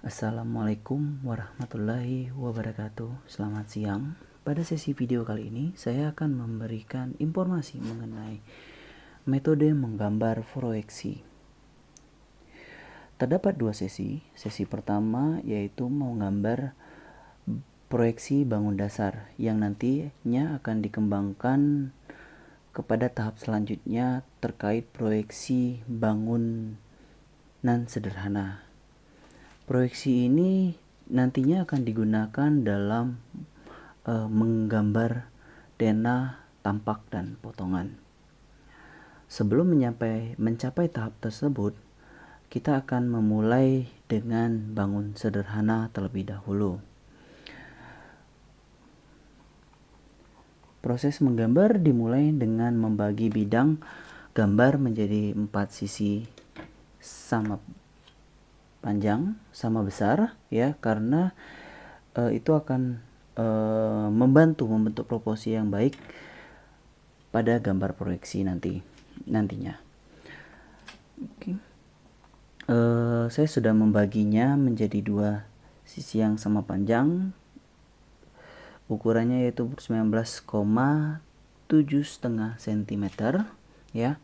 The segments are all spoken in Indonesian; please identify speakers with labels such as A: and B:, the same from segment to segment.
A: Assalamualaikum warahmatullahi wabarakatuh. Selamat siang. Pada sesi video kali ini saya akan memberikan informasi mengenai metode menggambar proyeksi. Terdapat dua sesi. Sesi pertama yaitu menggambar proyeksi bangun dasar yang nantinya akan dikembangkan kepada tahap selanjutnya terkait proyeksi bangunan sederhana. Proyeksi ini nantinya akan digunakan dalam menggambar denah, tampak, dan potongan. Sebelum mencapai tahap tersebut, kita akan memulai dengan bangun sederhana terlebih dahulu. Proses menggambar dimulai dengan membagi bidang gambar menjadi 4 sisi sama panjang, sama besar ya, karena itu akan membantu membentuk proporsi yang baik pada gambar proyeksi nantinya. Oke. Saya sudah membaginya menjadi dua sisi yang sama panjang. Ukurannya yaitu 19,7,5 cm ya.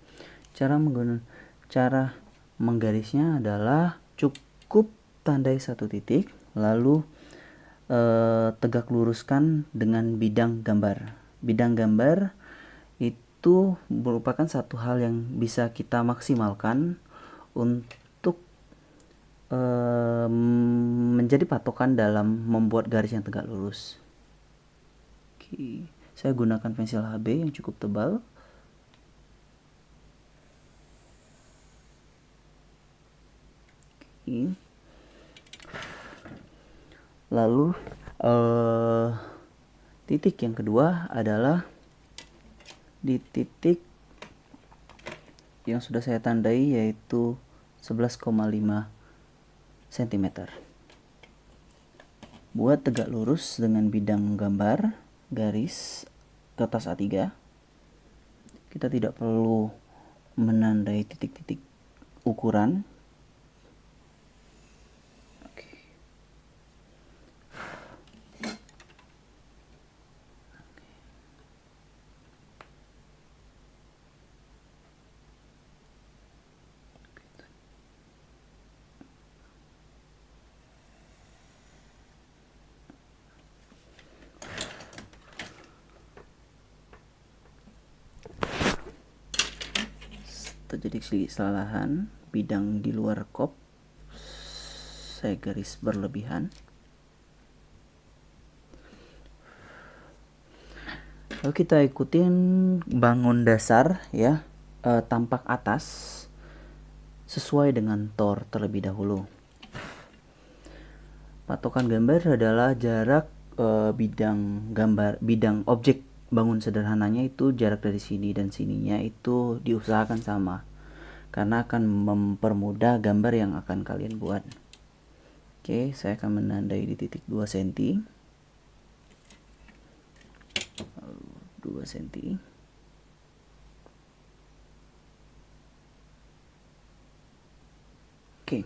A: Cara menggarisnya adalah cukup tandai satu titik, lalu tegak luruskan dengan bidang gambar. Bidang gambar itu merupakan satu hal yang bisa kita maksimalkan untuk menjadi patokan dalam membuat garis yang tegak lurus. Oke, saya gunakan pensil HB yang cukup tebal. Oke. Lalu titik yang kedua adalah di titik yang sudah saya tandai, yaitu 11,5 cm. Buat tegak lurus dengan bidang gambar garis kertas A3, kita tidak perlu menandai titik-titik ukuran. Terjadi sedikit kesalahan, bidang di luar kop saya garis berlebihan. Lalu kita ikutin bangun dasar ya, tampak atas sesuai dengan tor terlebih dahulu. Patokan gambar adalah jarak bidang objek bangun sederhananya, itu jarak dari sini dan sininya itu diusahakan sama, karena akan mempermudah gambar yang akan kalian buat. Oke, saya akan menandai di titik 2 cm. 2 cm. Oke.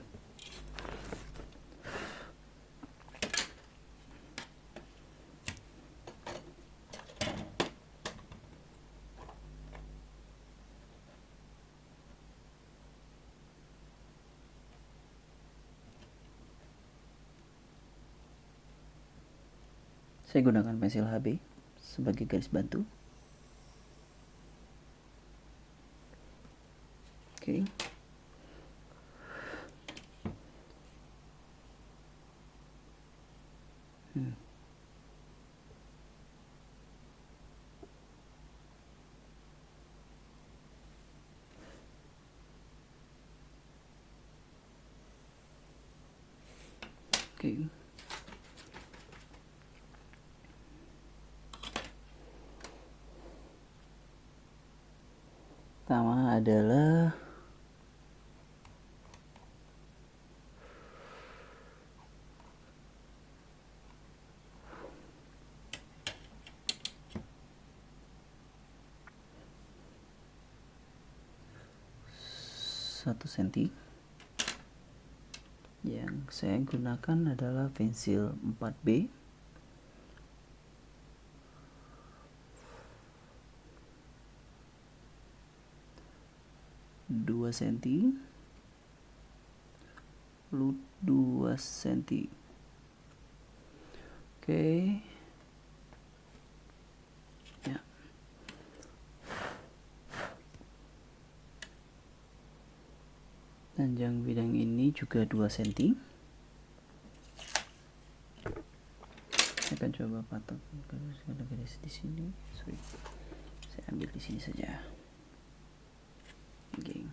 A: Saya gunakan pensil HB sebagai garis bantu. Oke. Oke. Pertama adalah satu senti. Yang saya gunakan adalah pensil 4B. Dua senti, lalu 2 senti. Oke. Ya. Panjang bidang ini juga 2 senti. Saya akan coba patok garis di sini. Sorry. Saya ambil di sini saja. Oke.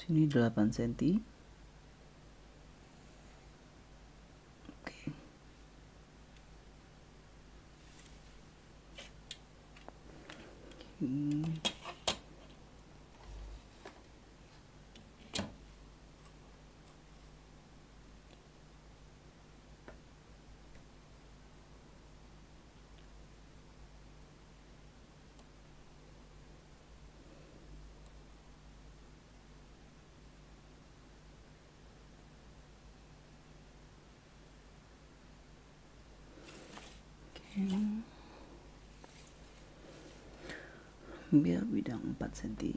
A: Sini 8 senti. Oke. Ambil bidang 4 senti.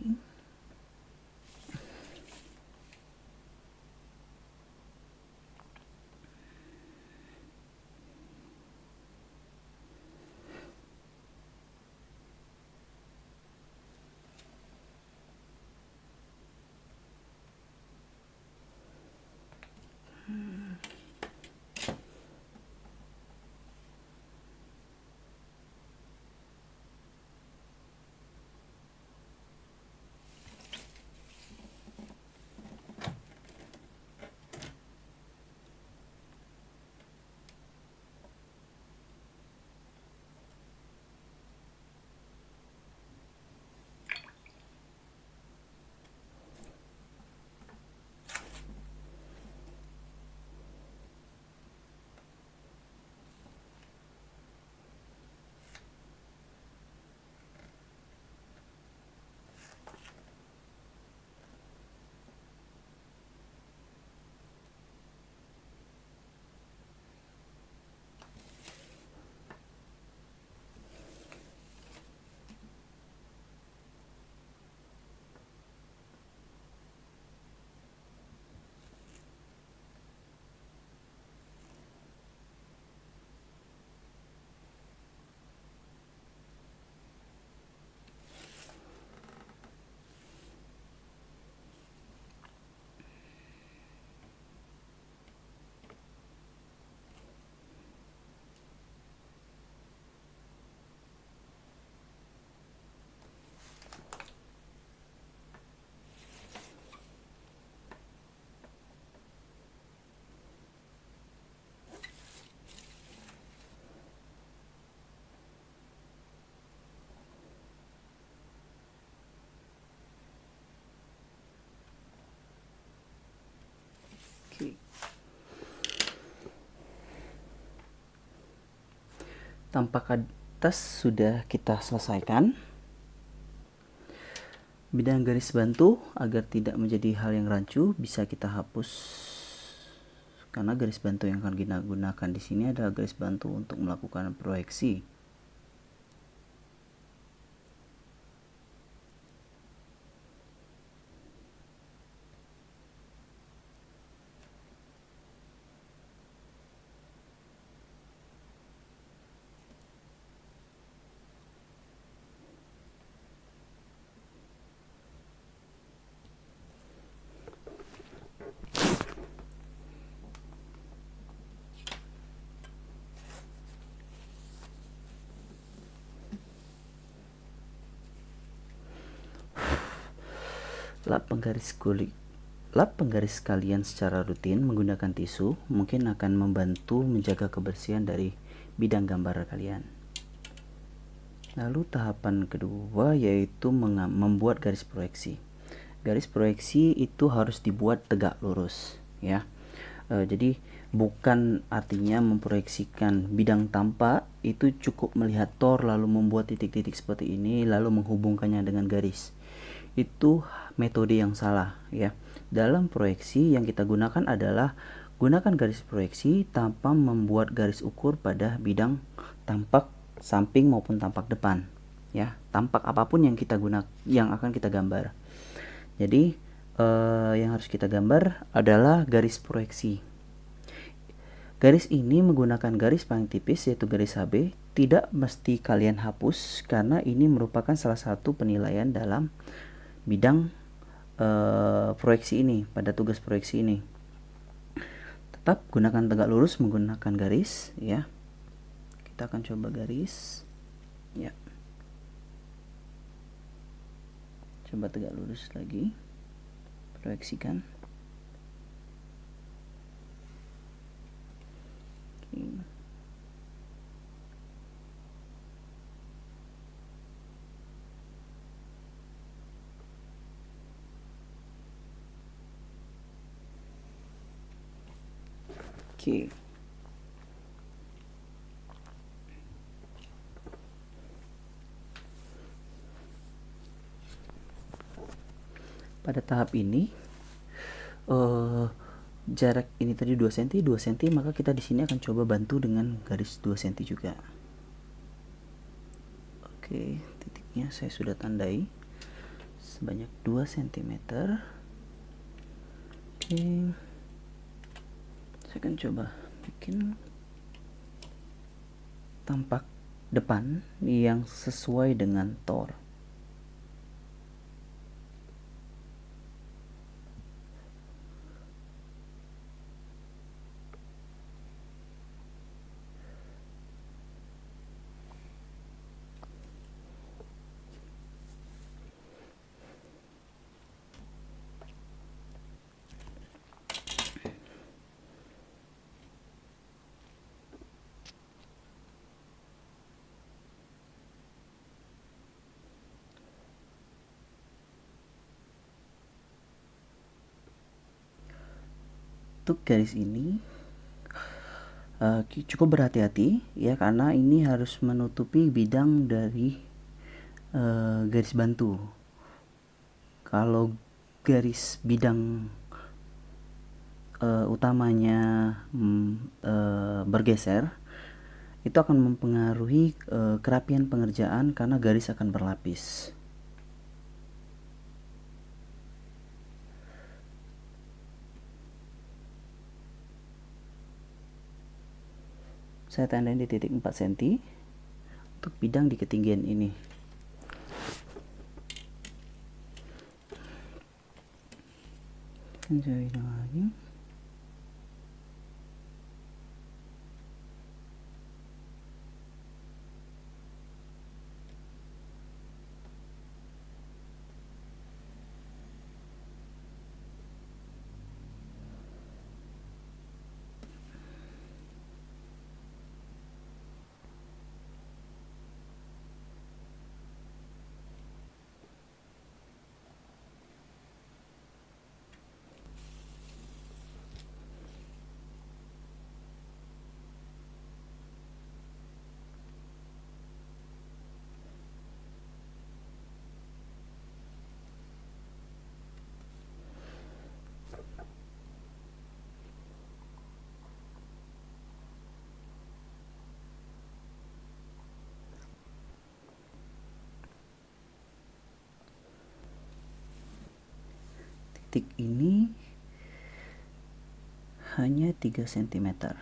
A: Oke. Tampak atas sudah kita selesaikan. Bidang garis bantu agar tidak menjadi hal yang rancu bisa kita hapus, karena garis bantu yang akan kita gunakan di sini adalah garis bantu untuk melakukan proyeksi. Lap penggaris kalian secara rutin menggunakan tisu mungkin akan membantu menjaga kebersihan dari bidang gambar kalian. Lalu tahapan kedua yaitu membuat garis proyeksi. Garis proyeksi itu harus dibuat tegak lurus ya. Jadi bukan artinya memproyeksikan bidang tampak, itu cukup melihat tor lalu membuat titik-titik seperti ini lalu menghubungkannya dengan garis. Itu metode yang salah ya. Dalam proyeksi yang kita gunakan adalah gunakan garis proyeksi tanpa membuat garis ukur pada bidang tampak samping maupun tampak depan ya. Tampak apapun yang akan kita gambar. Jadi yang harus kita gambar adalah garis proyeksi. Garis ini menggunakan garis paling tipis yaitu garis HB. Tidak mesti kalian hapus karena ini merupakan salah satu penilaian dalam bidang proyeksi ini, pada tugas proyeksi ini. Tetap gunakan tegak lurus menggunakan garis ya. Kita akan coba garis ya. Coba tegak lurus lagi, proyeksikan. Oke. Pada tahap ini jarak ini tadi 2 cm, 2 cm, maka kita di sini akan coba bantu dengan garis 2 cm juga. Oke, titiknya saya sudah tandai sebanyak 2 cm. Oke. Saya akan coba bikin tampak depan yang sesuai dengan tor. Untuk garis ini cukup berhati-hati ya, karena ini harus menutupi bidang dari garis bantu. Kalau garis bidang utamanya bergeser, itu akan mempengaruhi kerapian pengerjaan karena garis akan berlapis. Saya tandain di titik 4 cm untuk bidang di ketinggian ini. Jauhin lagi. Titik ini hanya 3 cm.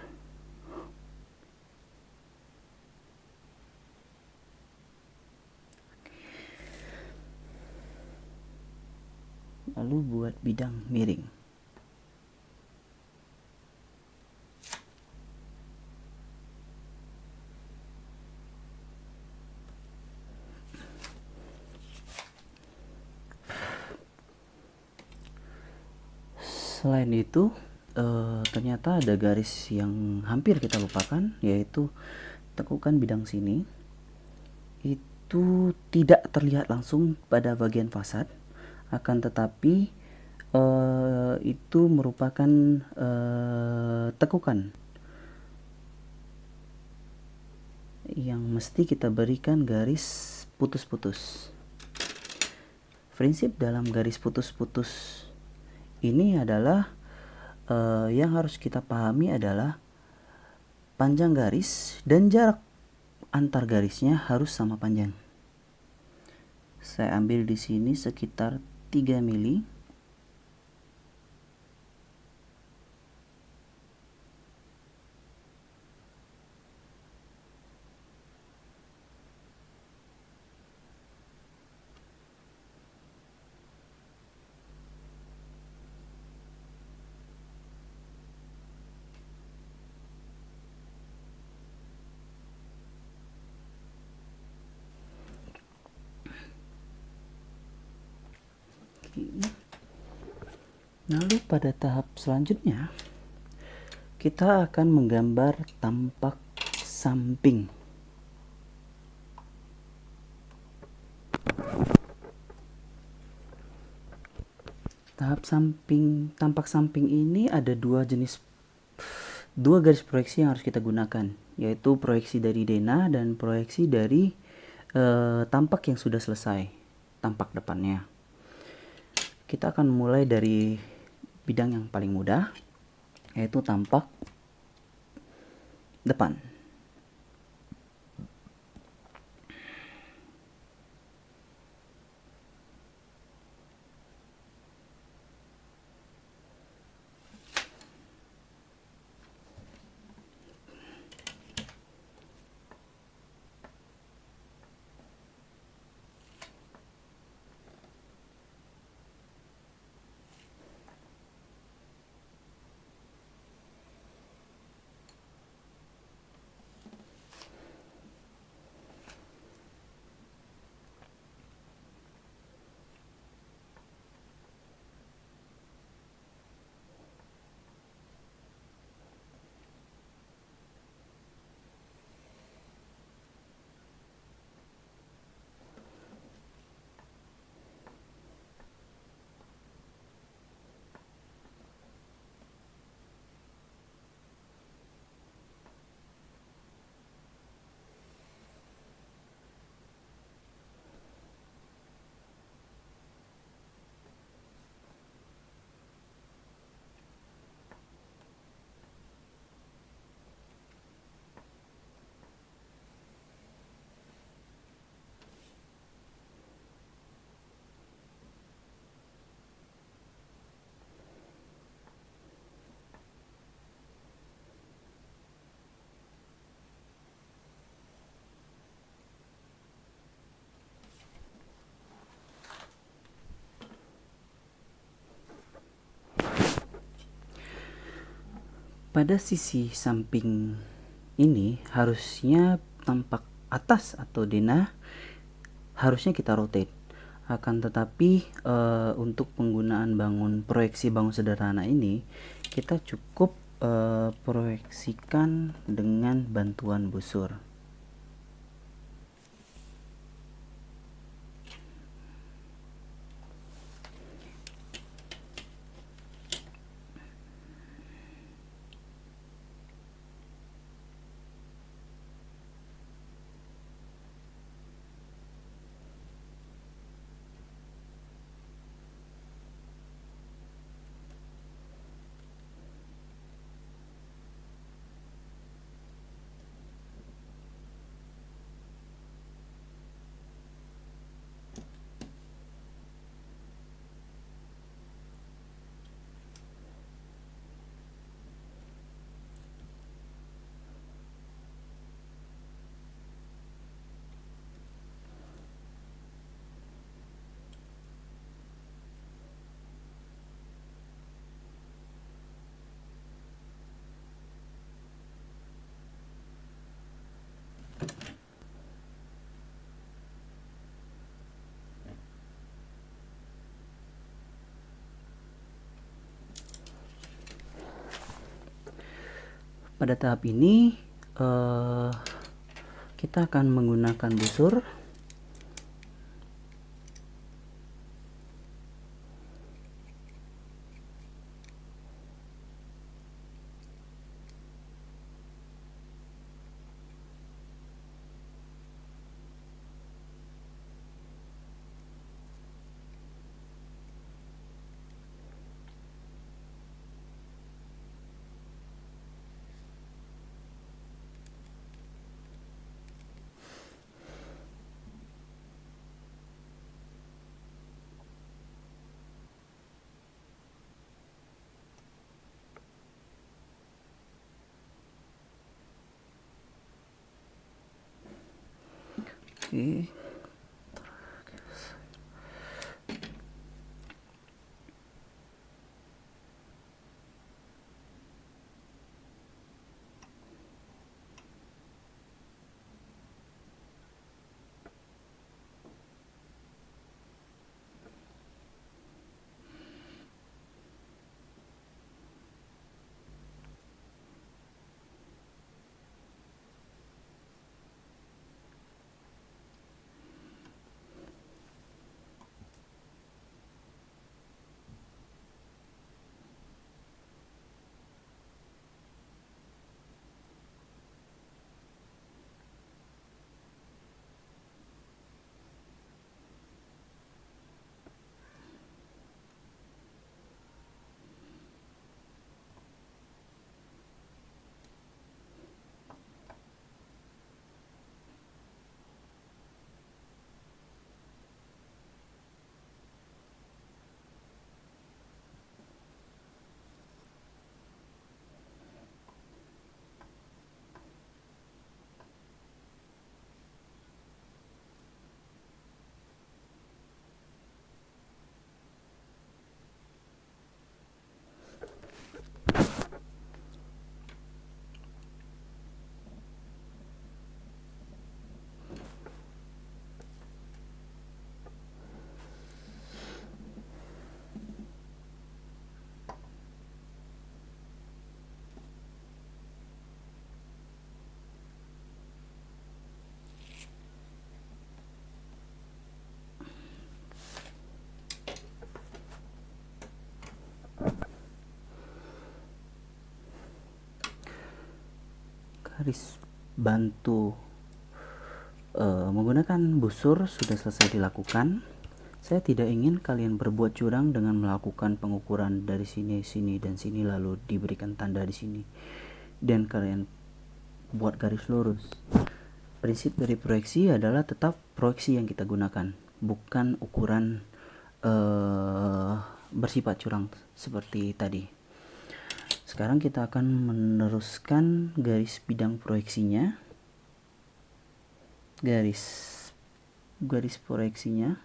A: Lalu buat bidang miring. Selain itu ternyata ada garis yang hampir kita lupakan, yaitu tekukan bidang sini. Itu tidak terlihat langsung pada bagian fasad, akan tetapi itu merupakan tekukan yang mesti kita berikan garis putus-putus. Prinsip dalam garis putus-putus ini adalah yang harus kita pahami adalah panjang garis dan jarak antar garisnya harus sama panjang. Saya ambil di sini sekitar 3 mili. Lalu pada tahap selanjutnya kita akan menggambar tampak samping. Tampak samping ini ada dua garis proyeksi yang harus kita gunakan, yaitu proyeksi dari denah dan proyeksi dari tampak yang sudah selesai, tampak depannya. Kita akan mulai dari bidang yang paling mudah, yaitu tampak depan. Pada sisi samping ini harusnya tampak atas atau denah harusnya kita rotate. Akan tetapi untuk penggunaan proyeksi bangun sederhana ini kita cukup proyeksikan dengan bantuan busur. Pada tahap ini kita akan menggunakan busur. Oke. Garis bantu menggunakan busur sudah selesai dilakukan. Saya tidak ingin kalian berbuat curang dengan melakukan pengukuran dari sini dan sini lalu diberikan tanda di sini dan kalian buat garis lurus. Prinsip dari proyeksi adalah tetap proyeksi yang kita gunakan, bukan ukuran bersifat curang seperti tadi. Sekarang kita akan meneruskan garis bidang proyeksinya. Garis proyeksinya.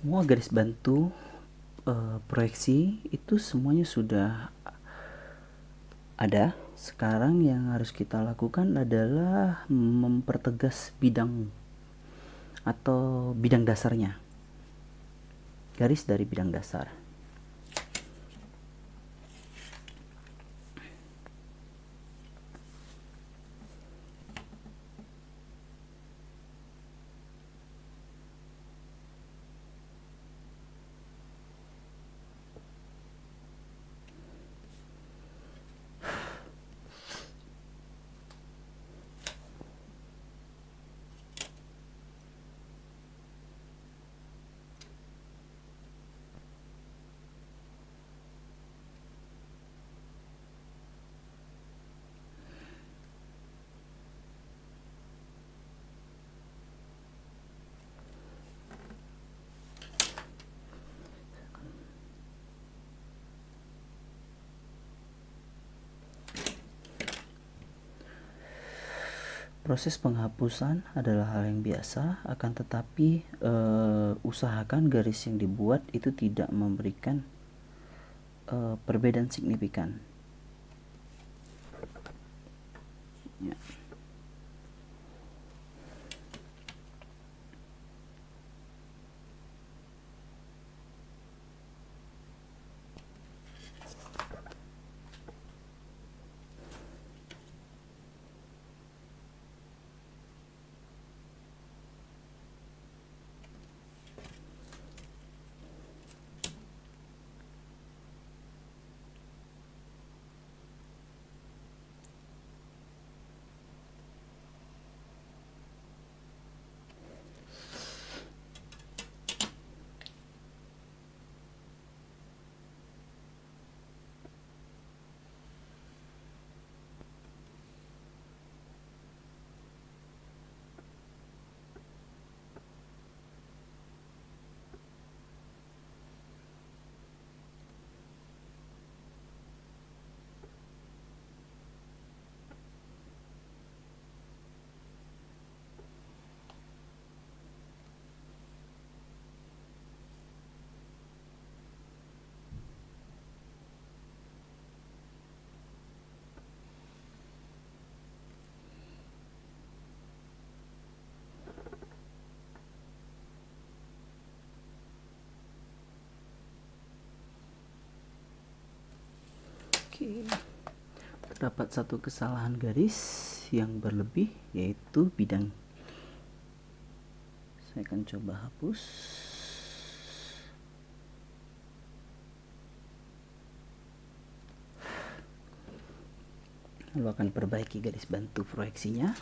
A: Semua garis bantu proyeksi itu semuanya sudah ada. Sekarang yang harus kita lakukan adalah mempertegas bidang atau bidang dasarnya, garis dari bidang dasar. Proses penghapusan adalah hal yang biasa, akan tetapi usahakan garis yang dibuat itu tidak memberikan perbedaan signifikan. Ya. Oke. Terdapat satu kesalahan garis yang berlebih, yaitu bidang. Saya akan coba hapus. Lalu akan perbaiki garis bantu proyeksinya.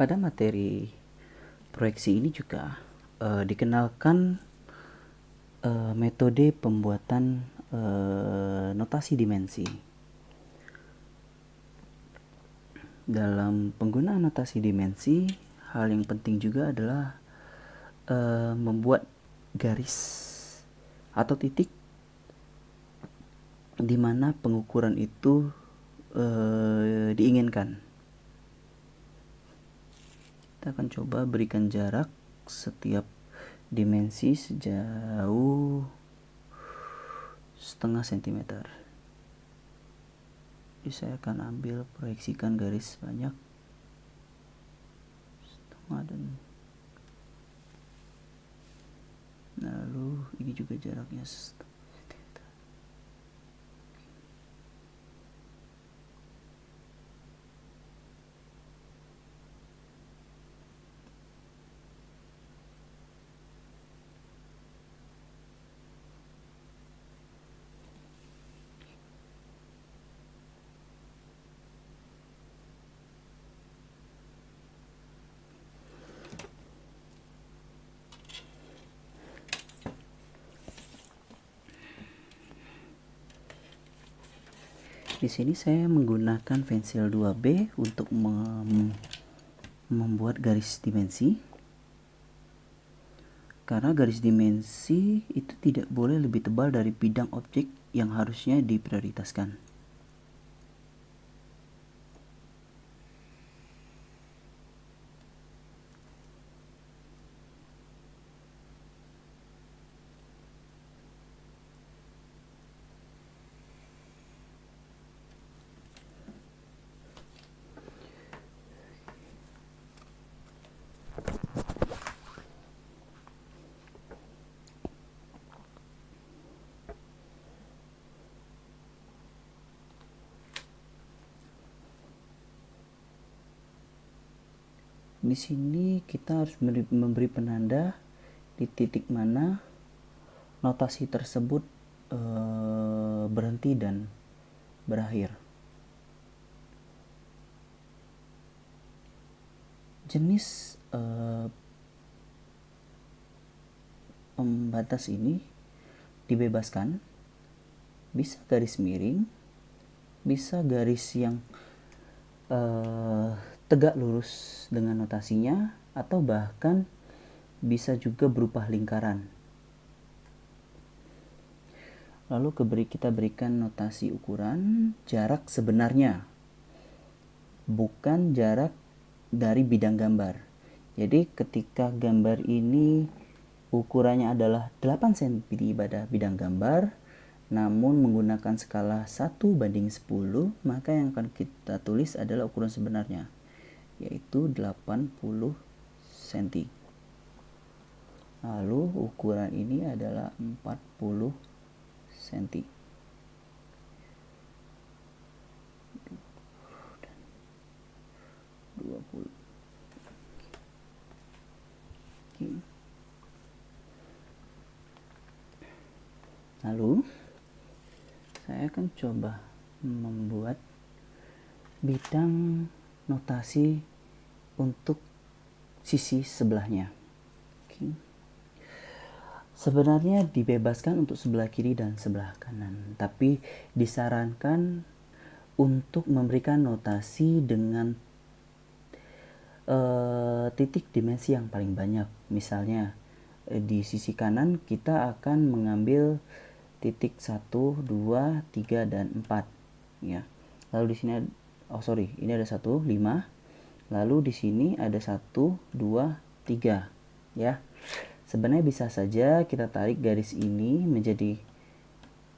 A: Pada materi proyeksi ini juga dikenalkan metode pembuatan notasi dimensi. Dalam penggunaan notasi dimensi, hal yang penting juga adalah membuat garis atau titik di mana pengukuran itu diinginkan. Kita akan coba berikan jarak setiap dimensi sejauh setengah sentimeter. Jadi saya akan ambil proyeksikan garis sebanyak setengah, dan lalu ini juga jaraknya setengah. Di sini saya menggunakan pensil 2B untuk membuat garis dimensi. Karena garis dimensi itu tidak boleh lebih tebal dari bidang objek yang harusnya diprioritaskan. Di sini kita harus memberi penanda di titik mana notasi tersebut berhenti dan berakhir. Jenis pembatas ini dibebaskan, bisa garis miring, bisa garis yang tegak lurus dengan notasinya, atau bahkan bisa juga berupa lingkaran. Lalu kita berikan notasi ukuran jarak sebenarnya, bukan jarak dari bidang gambar. Jadi ketika gambar ini ukurannya adalah 8 cm pada bidang gambar, namun menggunakan skala 1:10, maka yang akan kita tulis adalah ukuran sebenarnya, yaitu 80 cm. Lalu ukuran ini adalah 40 cm. Lalu saya akan coba membuat bidang notasi untuk sisi sebelahnya. Sebenarnya dibebaskan untuk sebelah kiri dan sebelah kanan, tapi disarankan untuk memberikan notasi dengan titik dimensi yang paling banyak. Misalnya di sisi kanan kita akan mengambil titik 1, 2, 3, dan 4 ya. Lalu di sini ini ada 1, 5. Lalu di sini ada 1, 2, 3 ya. Sebenarnya bisa saja kita tarik garis ini menjadi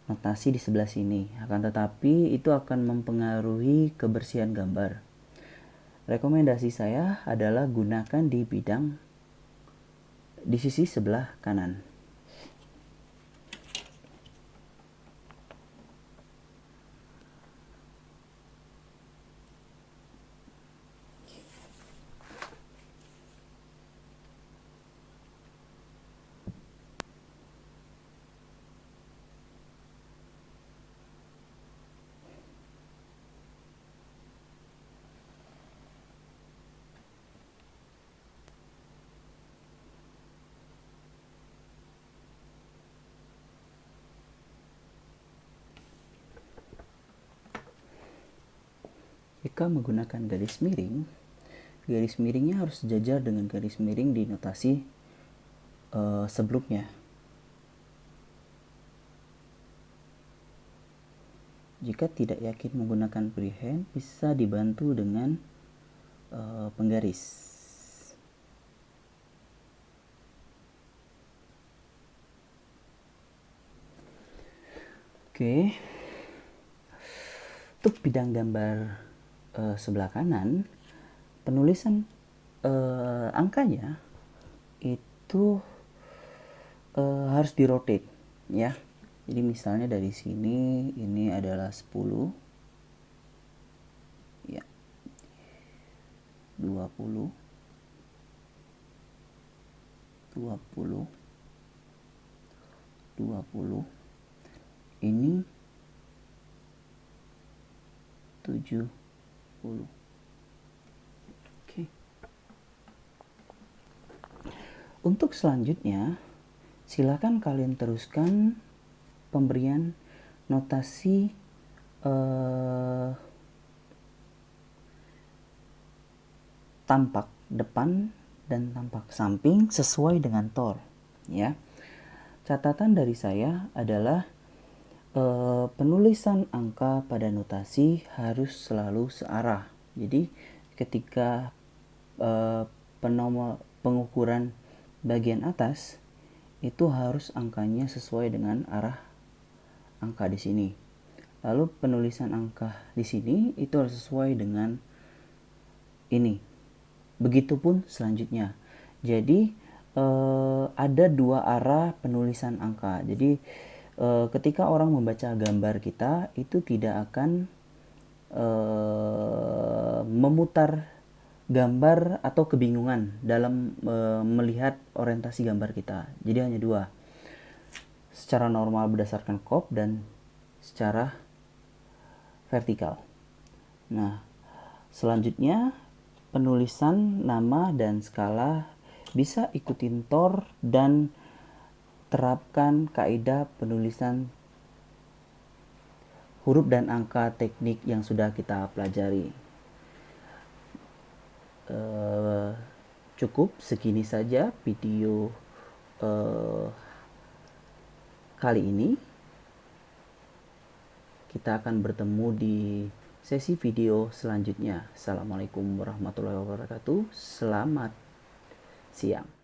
A: notasi di sebelah sini, akan tetapi itu akan mempengaruhi kebersihan gambar. Rekomendasi saya adalah gunakan di sisi sebelah kanan. Jika menggunakan garis miringnya harus sejajar dengan garis miring di notasi sebelumnya. Jika tidak yakin menggunakan freehand, bisa dibantu dengan penggaris. Oke. Untuk bidang gambar sebelah kanan, penulisan angkanya itu harus dirotate ya. Jadi misalnya dari sini ini adalah 10 ya, 20 20 20, ini 70. Oke. Untuk selanjutnya, silakan kalian teruskan pemberian notasi tampak depan dan tampak samping sesuai dengan Tor ya. Catatan dari saya adalah penulisan angka pada notasi harus selalu searah. Jadi ketika pengukuran bagian atas itu harus angkanya sesuai dengan arah angka di sini. Lalu penulisan angka di sini itu harus sesuai dengan ini. Begitupun selanjutnya. Jadi ada dua arah penulisan angka. Jadi ketika orang membaca gambar kita itu tidak akan memutar gambar atau kebingungan dalam melihat orientasi gambar kita. Jadi hanya dua, secara normal berdasarkan kop dan secara vertikal. Nah, selanjutnya penulisan nama dan skala bisa ikutin Tor dan terapkan kaidah penulisan huruf dan angka teknik yang sudah kita pelajari. Cukup segini saja video kali ini. Kita akan bertemu di sesi video selanjutnya. Assalamualaikum warahmatullahi wabarakatuh. Selamat siang.